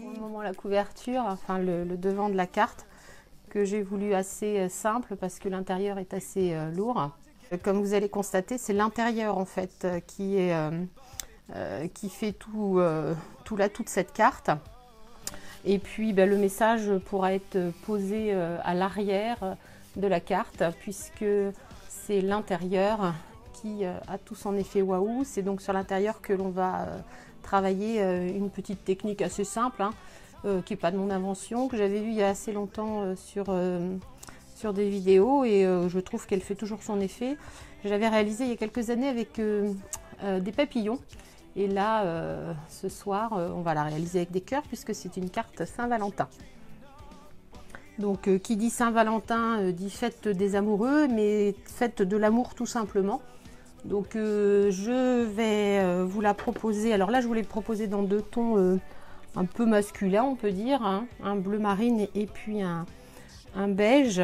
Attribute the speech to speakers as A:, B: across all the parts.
A: Pour le moment, la couverture, enfin le devant de la carte, que j'ai voulu assez simple parce que l'intérieur est assez lourd. Comme vous allez constater, c'est l'intérieur en fait qui fait toute cette carte. Et puis le message pourra être posé à l'arrière de la carte puisque c'est l'intérieur qui a tout son effet waouh. C'est donc sur l'intérieur que l'on va travailler une petite technique assez simple, hein, qui n'est pas de mon invention, que j'avais vue il y a assez longtemps sur des vidéos et je trouve qu'elle fait toujours son effet. J'avais réalisé il y a quelques années avec des papillons. Et là, ce soir, on va la réaliser avec des cœurs puisque c'est une carte Saint-Valentin. Donc, qui dit Saint-Valentin dit fête des amoureux, mais fête de l'amour tout simplement. Donc, je vais vous la proposer. Alors là, je voulais le proposer dans deux tons un peu masculins, on peut dire, hein, un bleu marine et puis un beige.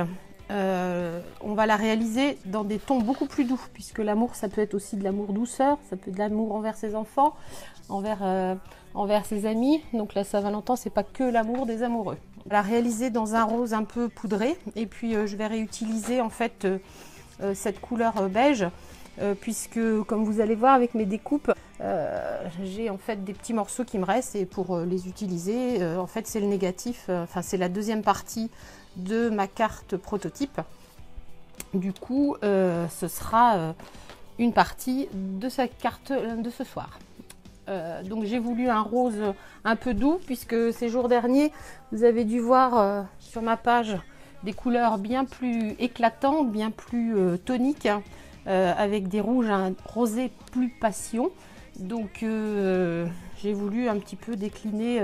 A: On va la réaliser dans des tons beaucoup plus doux, puisque l'amour, ça peut être aussi de l'amour douceur, ça peut être de l'amour envers ses enfants, envers ses amis. Donc la Saint-Valentin, c'est pas que l'amour des amoureux. On va la réaliser dans un rose un peu poudré, et puis je vais réutiliser en fait cette couleur beige, puisque comme vous allez voir avec mes découpes, j'ai en fait des petits morceaux qui me restent, et pour les utiliser, en fait c'est le négatif, enfin c'est la deuxième partie de ma carte prototype. Du coup, ce sera une partie de cette carte de ce soir. Donc j'ai voulu un rose un peu doux, puisque ces jours derniers, vous avez dû voir sur ma page des couleurs bien plus éclatantes, bien plus toniques, avec des rouges, un rosé plus passion. Donc j'ai voulu un petit peu décliner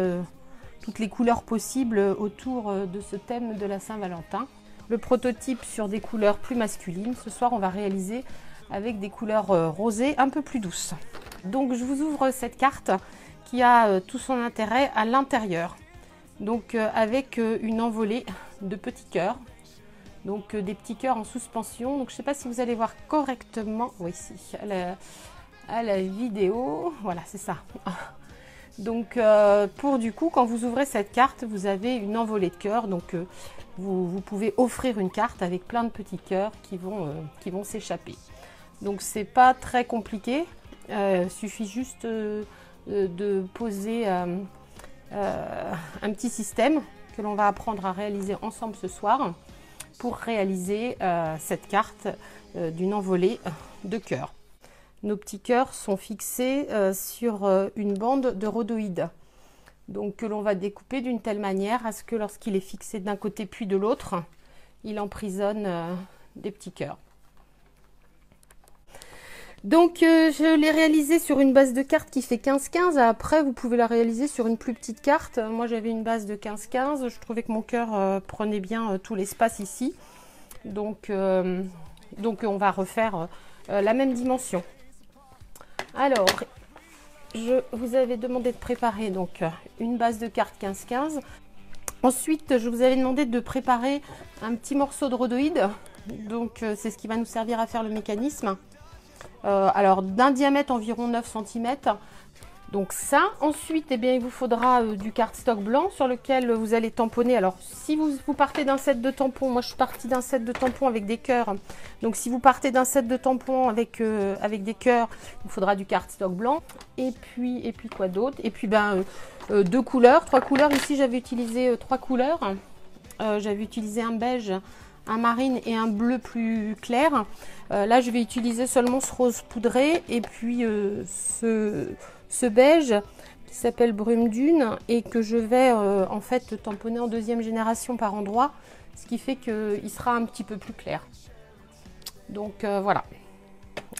A: toutes les couleurs possibles autour de ce thème de la Saint-Valentin. Le prototype sur des couleurs plus masculines. Ce soir, on va réaliser avec des couleurs rosées un peu plus douces. Donc, je vous ouvre cette carte qui a tout son intérêt à l'intérieur. Donc, avec une envolée de petits cœurs. Donc, des petits cœurs en suspension. Donc, je ne sais pas si vous allez voir correctement. Oui, si, à la vidéo. Voilà, c'est ça. Donc pour du coup, quand vous ouvrez cette carte, vous avez une envolée de cœurs. Donc vous pouvez offrir une carte avec plein de petits cœurs qui vont s'échapper. Donc c'est pas très compliqué. Suffit juste de poser un petit système que l'on va apprendre à réaliser ensemble ce soir pour réaliser cette carte d'une envolée de cœurs. Nos petits cœurs sont fixés sur une bande de rhodoïde, donc que l'on va découper d'une telle manière à ce que lorsqu'il est fixé d'un côté puis de l'autre, il emprisonne des petits cœurs. Donc je l'ai réalisé sur une base de carte qui fait 15-15. Après, vous pouvez la réaliser sur une plus petite carte. Moi, j'avais une base de 15-15. Je trouvais que mon cœur prenait bien tout l'espace ici. Donc on va refaire la même dimension. Alors, je vous avais demandé de préparer donc une base de carte 15-15. Ensuite, je vous avais demandé de préparer un petit morceau de rhodoïde. Donc, c'est ce qui va nous servir à faire le mécanisme. Alors, d'un diamètre environ 9 cm. Donc ça, ensuite, eh bien, il vous faudra du cardstock blanc sur lequel vous allez tamponner. Alors, si vous partez d'un set de tampons, moi je suis partie d'un set de tampons avec des cœurs. Donc, si vous partez d'un set de tampons avec des cœurs, il vous faudra du cardstock blanc. Et puis quoi d'autre? Et puis, deux couleurs, trois couleurs. Ici, j'avais utilisé trois couleurs. J'avais utilisé un beige, un marine et un bleu plus clair. Là, je vais utiliser seulement ce rose poudré et puis ce beige qui s'appelle brume dune et que je vais en fait tamponner en deuxième génération par endroit, ce qui fait qu'il sera un petit peu plus clair. Donc voilà.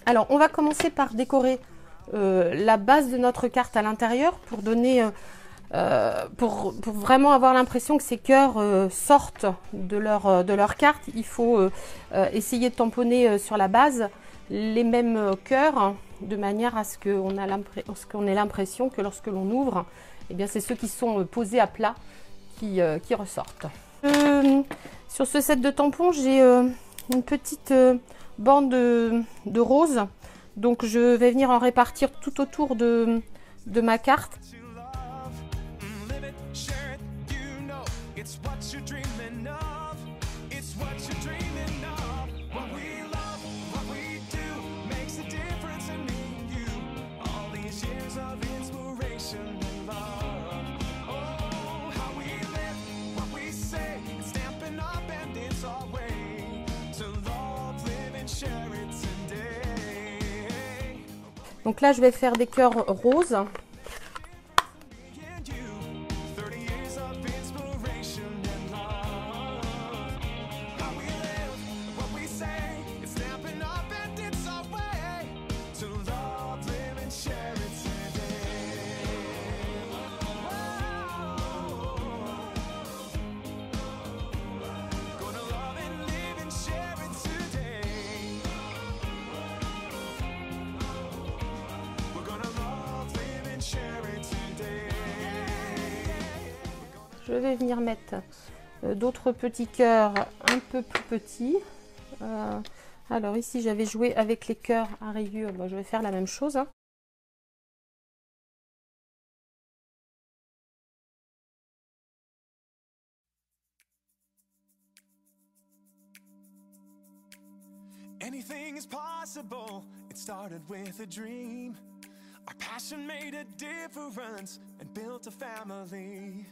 A: Alors, on va commencer par décorer la base de notre carte à l'intérieur pour donner... pour vraiment avoir l'impression que ces cœurs sortent de leur carte, il faut essayer de tamponner sur la base les mêmes cœurs de manière à ce qu'on ait l'impression que lorsque l'on ouvre, eh bien c'est ceux qui sont posés à plat qui ressortent. Sur ce set de tampons, j'ai une petite bande de rose, donc je vais venir en répartir tout autour de de ma carte. Donc là, je vais faire des cœurs roses. Je vais venir mettre d'autres petits cœurs un peu plus petits. Alors ici, j'avais joué avec les cœurs à rayures. Bon, je vais faire la même chose. Hein.
B: Anything is possible. It started with a dream. Our passion made a difference and built a family.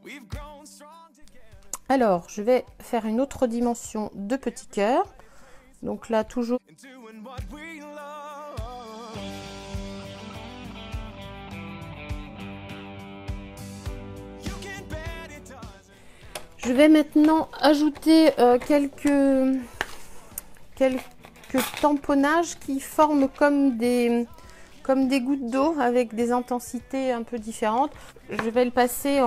B: We've grown strong together.
A: Alors, je vais faire une autre dimension de petits cœurs. Donc là, toujours. Je vais maintenant ajouter quelques tamponnages qui forment comme des gouttes d'eau avec des intensités un peu différentes. Je vais le passer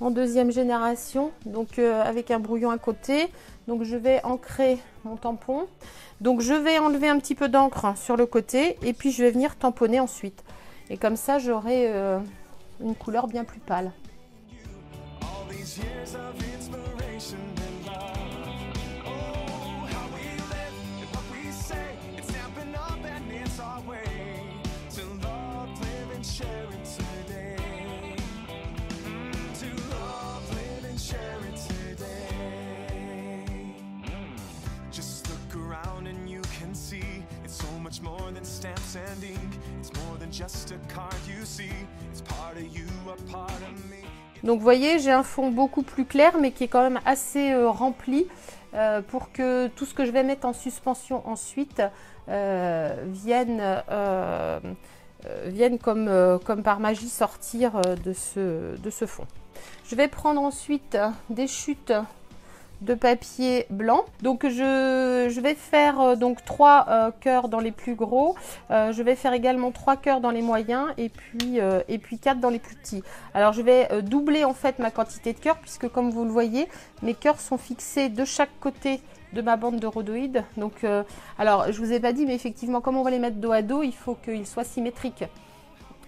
A: en deuxième génération, donc avec un brouillon à côté. Donc je vais ancrer mon tampon. Donc je vais enlever un petit peu d'encre sur le côté et puis je vais venir tamponner ensuite. Et comme ça j'aurai une couleur bien plus pâle. Donc vous voyez, j'ai un fond beaucoup plus clair mais qui est quand même assez rempli pour que tout ce que je vais mettre en suspension ensuite vienne comme par magie sortir de ce fond. Je vais prendre ensuite des chutes de papier blanc. Donc je vais faire donc 3 cœurs dans les plus gros. Je vais faire également 3 cœurs dans les moyens et puis 4 dans les plus petits. Alors je vais doubler en fait ma quantité de cœurs puisque comme vous le voyez, mes cœurs sont fixés de chaque côté de ma bande de rhodoïdes. Donc alors je vous ai pas dit, mais effectivement comme on va les mettre dos à dos, il faut qu'ils soient symétriques.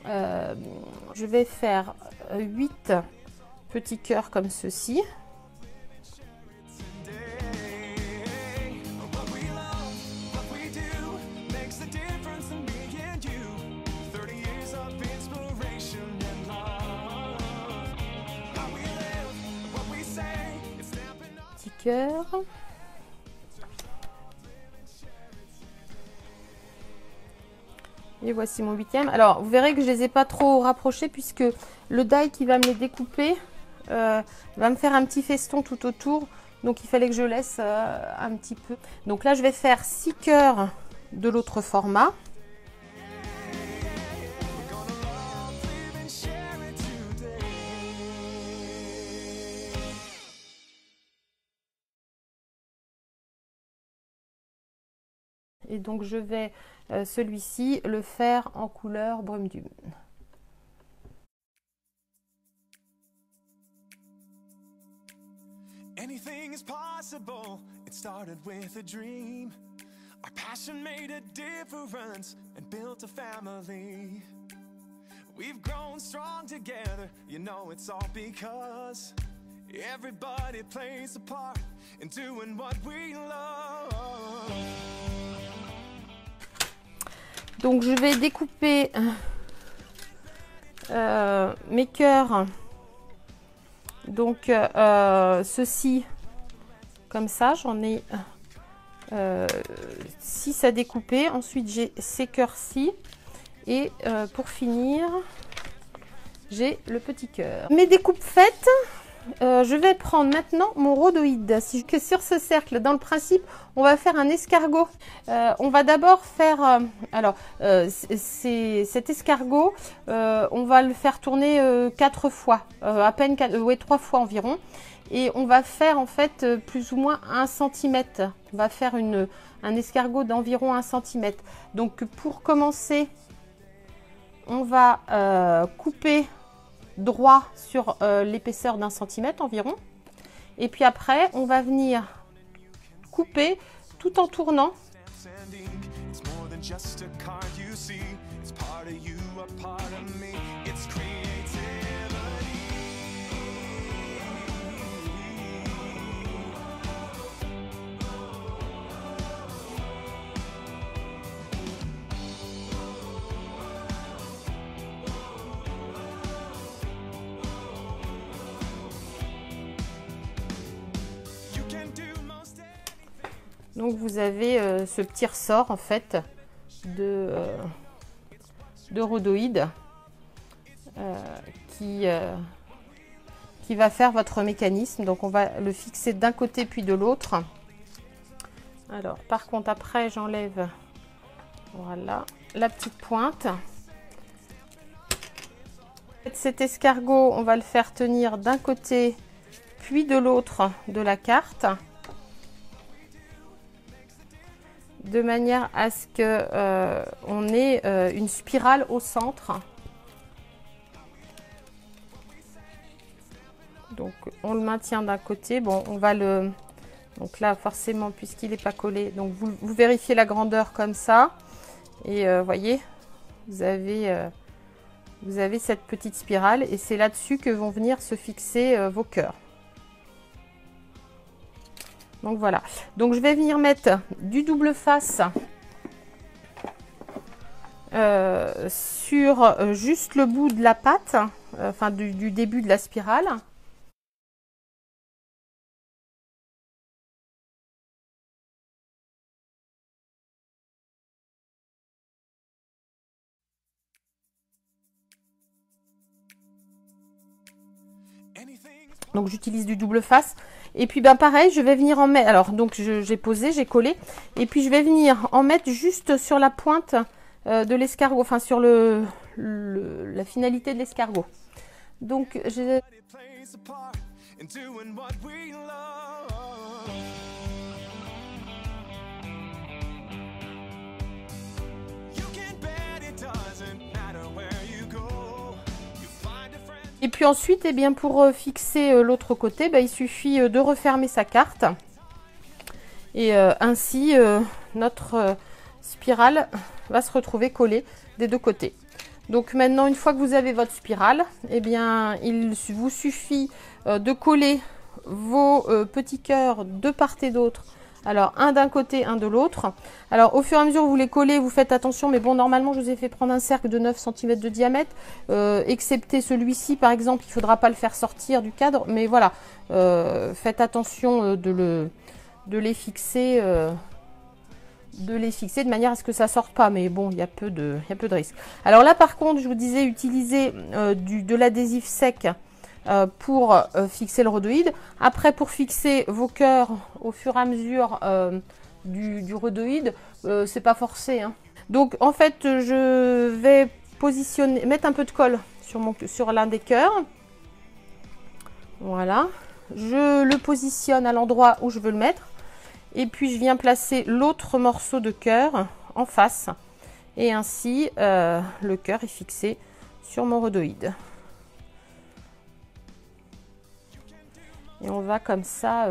A: Je vais faire 8 petits cœurs comme ceci. Cœur. Et voici mon 8e. Alors vous verrez que je les ai pas trop rapprochés puisque le die qui va me les découper va me faire un petit feston tout autour, donc il fallait que je laisse un petit peu. Donc là je vais faire 6 cœurs de l'autre format. Et donc je vais celui-ci le faire en couleur brume dune.
B: Anything is possible. It started with a dream. Our passion made a difference and built a family. We've grown strong together. You know it's all because everybody plays a part in doing what we love.
A: Donc je vais découper mes cœurs. Donc ceci comme ça, j'en ai 6 à découper. Ensuite j'ai ces cœurs-ci et pour finir j'ai le petit cœur. Mes découpes faites, je vais prendre maintenant mon rhodoïde. Que sur ce cercle, dans le principe, on va faire un escargot. On va d'abord faire, cet escargot, on va le faire tourner 4 fois, à peine 3 fois environ. Et on va faire en fait plus ou moins 1 cm. On va faire un escargot d'environ 1 cm. Donc pour commencer, on va couper droit sur l'épaisseur d'1 centimètre environ. Et puis après, on va venir couper tout en tournant. Donc vous avez ce petit ressort en fait de rhodoïde qui va faire votre mécanisme. Donc on va le fixer d'un côté puis de l'autre. Alors par contre après j'enlève voilà la petite pointe. Cet escargot on va le faire tenir d'un côté puis de l'autre de la carte, de manière à ce que on ait une spirale au centre. Donc on le maintient d'un côté. Bon, on va le, donc là forcément puisqu'il n'est pas collé, donc vous vérifiez la grandeur comme ça et voyez, vous avez cette petite spirale et c'est là-dessus que vont venir se fixer vos cœurs. Donc voilà, donc je vais venir mettre du double face sur juste le bout de la patte, enfin du début de la spirale. Donc j'utilise du double face. Et puis ben pareil, je vais venir en mettre. Alors donc j'ai posé, j'ai collé. Et puis je vais venir en mettre juste sur la pointe de l'escargot, enfin sur la finalité de l'escargot. Donc j'ai... Et puis ensuite, eh bien, pour fixer l'autre côté, il suffit de refermer sa carte. Et ainsi, notre spirale va se retrouver collée des deux côtés. Donc maintenant, une fois que vous avez votre spirale, eh bien, il vous suffit de coller vos petits cœurs de part et d'autre. Alors, un d'un côté, un de l'autre. Alors, au fur et à mesure où vous les collez, vous faites attention. Mais bon, normalement, je vous ai fait prendre un cercle de 9 cm de diamètre. Excepté celui-ci, par exemple, il ne faudra pas le faire sortir du cadre. Mais voilà, faites attention de les fixer de manière à ce que ça ne sorte pas. Mais bon, il y a peu de risque. Alors là, par contre, je vous disais, utilisez de l'adhésif sec pour fixer le rhodoïde. Après, pour fixer vos cœurs au fur et à mesure du rhodoïde, c'est pas forcé, hein. Donc en fait, je vais mettre un peu de colle sur l'un des cœurs. Voilà, je le positionne à l'endroit où je veux le mettre. Et puis je viens placer l'autre morceau de cœur en face. Et ainsi, le cœur est fixé sur mon rhodoïde. Et on va comme ça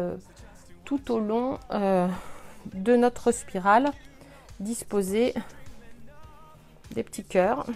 A: tout au long de notre spirale disposer des petits cœurs.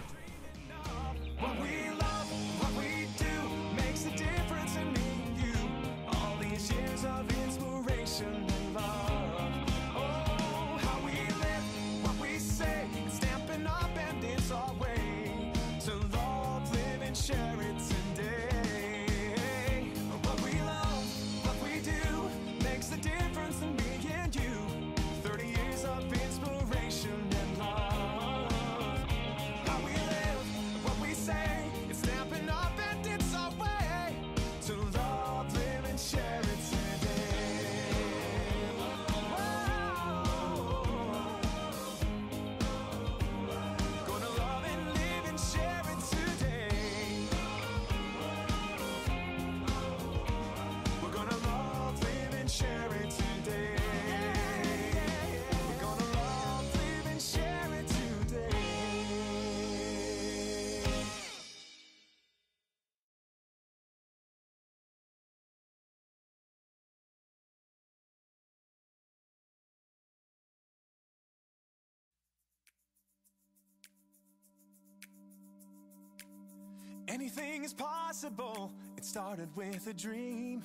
B: Anything is possible. It started with a dream.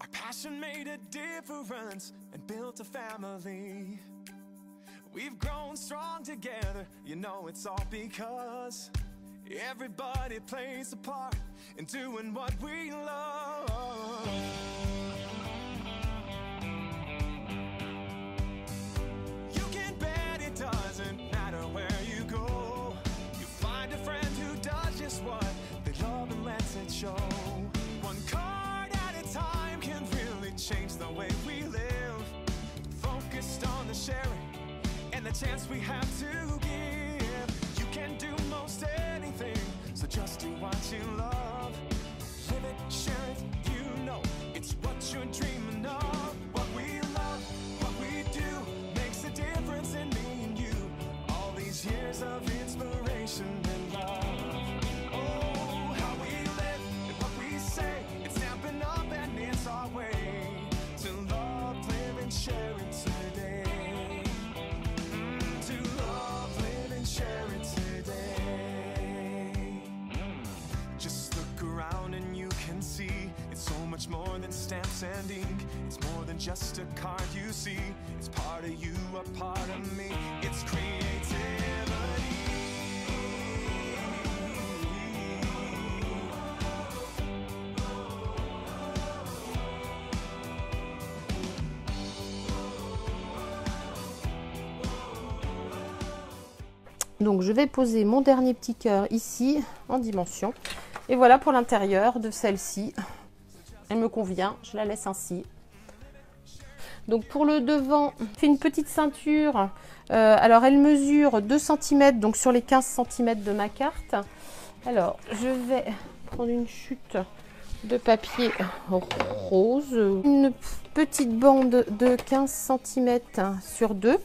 B: Our passion made a difference and built a family. We've grown strong together, you know it's all because everybody plays a part in doing what we love. You can bet it doesn't matter where you go. You find a friend who does just what they love and lets it show. One card at a time can really change the way we live. Focused on the sharing and the chance we have to give. You can do most anything, so just do what you love. Live it, share it, you know it's what you're dreaming of. What we love, what we do, makes a difference in me and you. All these years of inspiration and love. Oh, how we live and what we say, it's snapping up and it's our way to love, live and share it today. To love, live and share it today. Just look around and you can see it's so much more than stamps and ink. It's more than just a card you see. It's part of you, a part of me. It's creativity.
A: Donc je vais poser mon dernier petit cœur ici en dimension. Et voilà pour l'intérieur de celle-ci. Elle me convient, je la laisse ainsi. Donc pour le devant, je fais une petite ceinture. Alors elle mesure 2 cm, donc sur les 15 cm de ma carte. Alors je vais prendre une chute de papier rose. Une petite bande de 15 cm sur 2.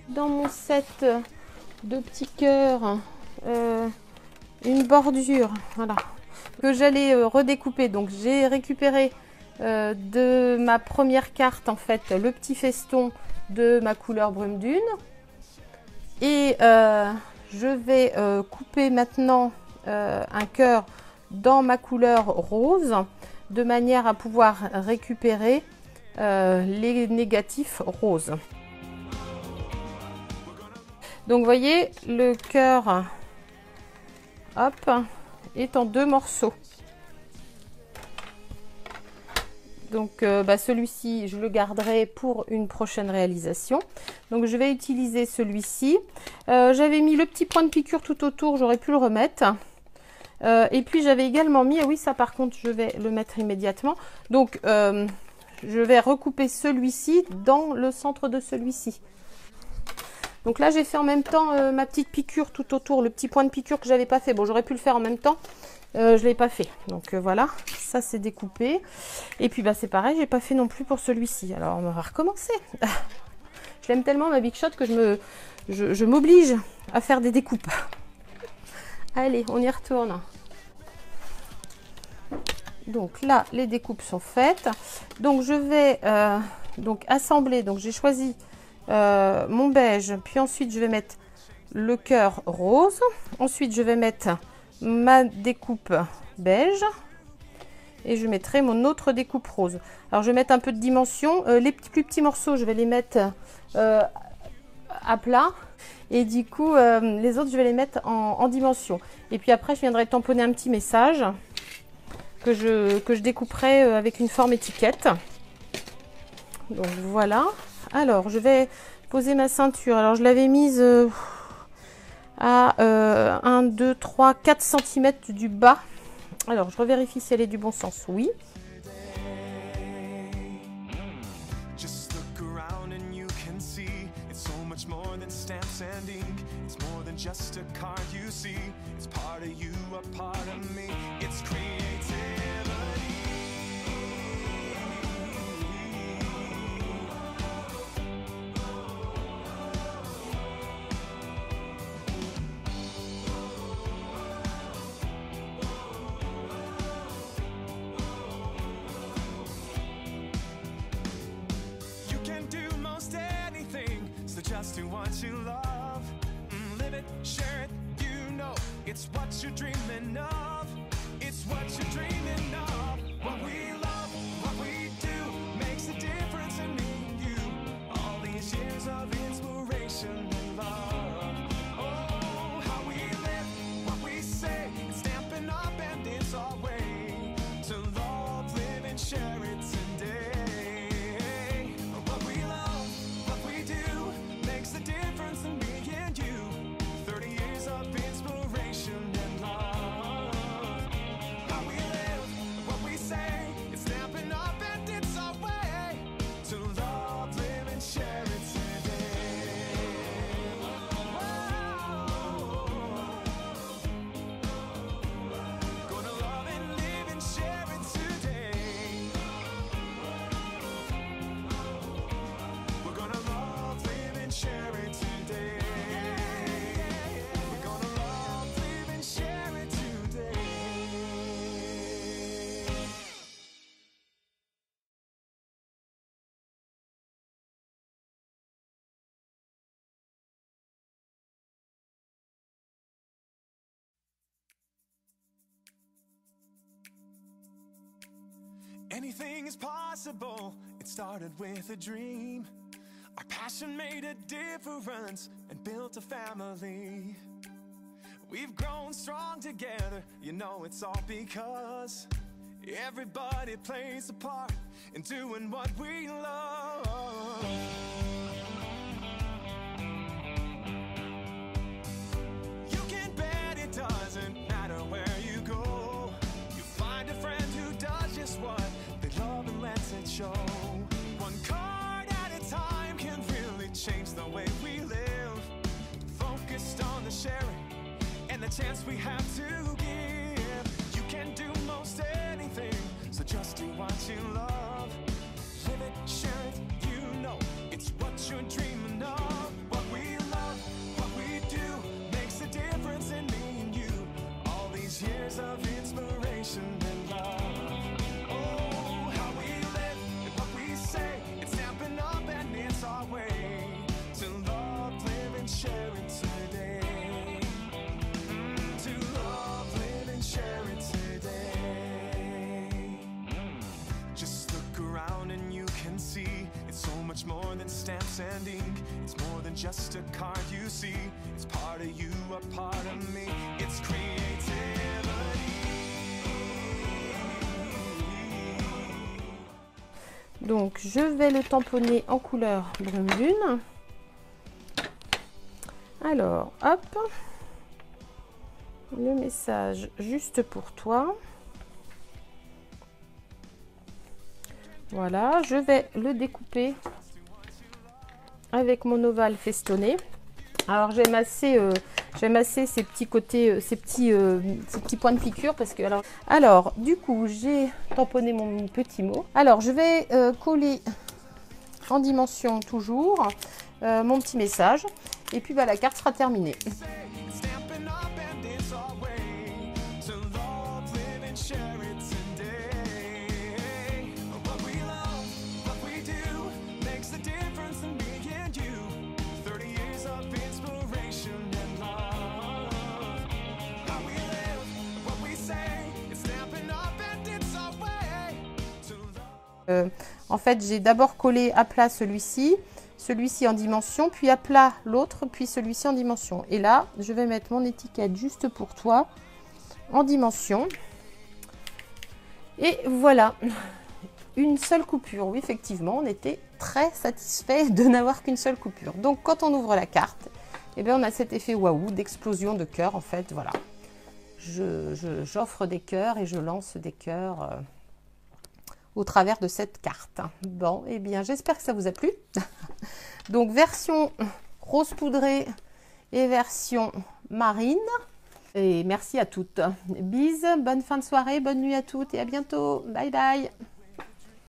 A: Dans mon set de petits cœurs, une bordure, voilà, que j'allais redécouper. Donc j'ai récupéré de ma première carte en fait le petit feston de ma couleur brume dune, et je vais couper maintenant un cœur dans ma couleur rose de manière à pouvoir récupérer les négatifs roses. Donc vous voyez, le cœur hop, est en 2 morceaux. Donc celui-ci, je le garderai pour une prochaine réalisation. Donc je vais utiliser celui-ci. J'avais mis le petit point de piqûre tout autour, j'aurais pu le remettre. Et puis j'avais également mis, ah oui ça par contre je vais le mettre immédiatement. Donc je vais recouper celui-ci dans le centre de celui-ci. Donc là j'ai fait en même temps ma petite piqûre tout autour, le petit point de piqûre que j'avais pas fait. Bon, j'aurais pu le faire en même temps, je l'ai pas fait. Donc voilà, ça c'est découpé. Et puis c'est pareil, j'ai pas fait non plus pour celui-ci. Alors on va recommencer. Je l'aime tellement ma Big Shot que je m'oblige à faire des découpes. Allez, on y retourne. Donc là les découpes sont faites. Donc je vais donc assembler. Donc j'ai choisi mon beige, puis ensuite je vais mettre le cœur rose, ensuite je vais mettre ma découpe beige et je mettrai mon autre découpe rose. Alors je vais mettre un peu de dimension, les plus petits morceaux je vais les mettre à plat, et du coup les autres je vais les mettre en dimension, et puis après je viendrai tamponner un petit message que je découperai avec une forme étiquette. Donc voilà. Alors, je vais poser ma ceinture. Alors, je l'avais mise à 1, 2, 3, 4 cm du bas. Alors, je revérifie si elle est du bon sens. Oui.
B: just do what you love. Live it, share it, you know it's what you're dreaming of. It's what you're dreaming of. What we love, what we do makes a difference in me and you. All these years of inspiration and love. Oh, how we live, what we say, it's stamping up and it's our way to love, live and share it today. What we love, what we do makes a difference in me and you. 30 years of inspiration and love. How we live, what we say, it's stamping up and it's our way to love, live and share it today. Whoa. Gonna love and live and share it today. We're gonna love, live and share it today. We're gonna love, live and share it today. Anything is possible. It started with a dream. Our passion made a difference and built a family. We've grown strong together. You know it's all because everybody plays a part in doing what we love. You can bet it doesn't matter where you go. You find a friend who does just what they love and lets it show. One card at a time can really change the way we live. Focused on the sharing and the chance we have to give. You can do most anything, so just do what you love. Live it, share it, you know it's what you're dreaming of. What we love, what we do makes a difference in me and you. All these years of inspiration and love. Oh, how we live and what we say, it's stamping up and it's our way to love, live and share it today. To love, live and share it today. Just look around and you can see it's so much more than stamps and ink. It's more than just a card you see. It's part of you, a part of me. It's creativity.
A: Donc je vais le tamponner en couleur brune lune. Alors hop, le message juste pour toi. Voilà, je vais le découper avec mon ovale festonné. Alors j'aime assez ces petits côtés, ces petits points de piqûre parce que alors du coup j'ai tamponné mon petit mot. Alors je vais coller en dimension toujours mon petit message et puis bah, la carte sera terminée. En fait, j'ai d'abord collé à plat celui-ci en dimension, puis à plat l'autre, puis celui-ci en dimension. Et là, je vais mettre mon étiquette juste pour toi en dimension. Et voilà, une seule coupure. Oui, effectivement, on était très satisfait de n'avoir qu'une seule coupure. Donc, quand on ouvre la carte, eh bien, on a cet effet waouh d'explosion de cœur. En fait, voilà, j'offre des cœurs et je lance des cœurs au travers de cette carte. Bon, eh bien, j'espère que ça vous a plu. Donc, version rose poudrée et version marine. Et merci à toutes. Bises, bonne fin de soirée, bonne nuit à toutes et à bientôt. Bye bye.